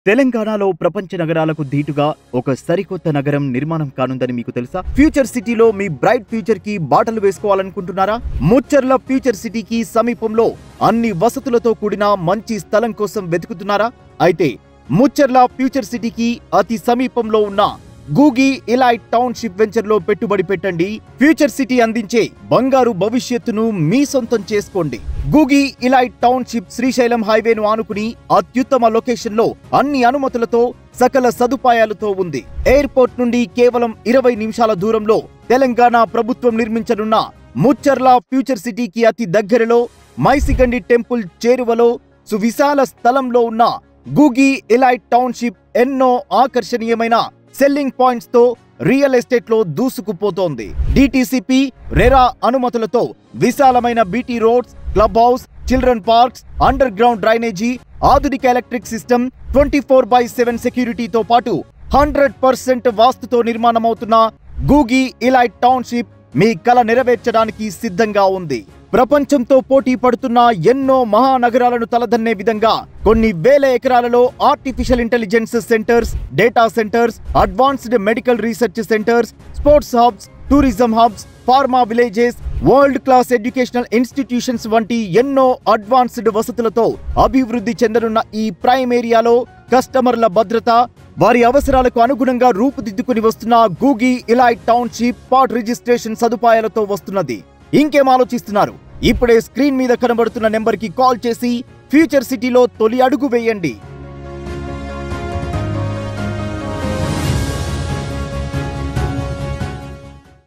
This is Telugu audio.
తెలంగాణలో ప్రపంచ నగరాలకు ధీటుగా ఒక సరికొత్త నగరం నిర్మాణం కానుందని మీకు తెలుసా? ఫ్యూచర్ సిటీలో మీ బ్రైట్ ఫ్యూచర్ కి బాటలు వేసుకోవాలనుకుంటున్నారా? ముచ్చర్ల ఫ్యూచర్ సిటీకి సమీపంలో అన్ని వసతులతో కూడిన మంచి స్థలం కోసం వెతుకుతున్నారా? అయితే ముచ్చర్ల ఫ్యూచర్ సిటీకి అతి సమీపంలో ఉన్న గూగి ఇలైట్ టౌన్షిప్ వెంచర్ లో పెట్టుబడి పెట్టండి. ఫ్యూచర్ సిటీ అందించే బంగారు భవిష్యత్తును మీ సొంతం చేసుకోండి. గూగి ఇలైట్ టౌన్షిప్ శ్రీశైలం హైవేను ఆనుకుని అత్యుత్తమ లొకేషన్ లో అన్ని అనుమతులతో సకల సదుపాయాలతో ఉంది. ఎయిర్పోర్ట్ నుండి కేవలం 20 నిమిషాల దూరంలో తెలంగాణ ప్రభుత్వం నిర్మించనున్న ముచ్చర్ల ఫ్యూచర్ సిటీకి అతి దగ్గరలో మైసిగండి టెంపుల్ చేరువలో సువిశాల స్థలంలో ఉన్న గూగి ఇలైట్ టౌన్షిప్ ఎన్నో ఆకర్షణీయమైన సెల్లింగ్ పాయింట్స్ తో రియల్ ఎస్టేట్ లో దూసుకుపోతోంది. డిటిసిపి రెరా అనుమతులతో విశాలమైన BT roads, club house, children parks, under ground drainage, ఆధునిక ఎలక్ట్రిక్ సిస్టమ్, 24/7 సెక్యూరిటీతో పాటు 100% వాస్తుతో నిర్మాణమవుతున్న గూగి ఇలైట్ టౌన్షిప్ మీ కల నెరవేర్చడానికి సిద్ధంగా ఉంది. ప్రపంచంతో పోటీ పడుతున్న ఎన్నో మహానగరాలను తలదన్నే విధంగా కొన్ని వేల ఎకరాలలో artificial intelligence centres, data centres, advanced medical research centres, sports hubs, tourism hubs, pharma villages, world class educational institutions వంటి ఎన్నో అడ్వాన్స్డ్ వసతులతో అభివృద్ధి చెందనున్న ఈ ప్రైమ్ ఏరియాలో కస్టమర్ల భద్రత, వారి అవసరాలకు అనుగుణంగా రూపుదిద్దుకుని వస్తున్న Googi elite township part registration సదుపాయాలతో వస్తున్నది. ఇంకేం ఆలోచిస్తున్నారు? ఇప్పుడే స్క్రీన్ మీద కనబడుతున్న నెంబర్కి కాల్ చేసి ఫ్యూచర్ సిటీలో తొలి అడుగు వేయండి.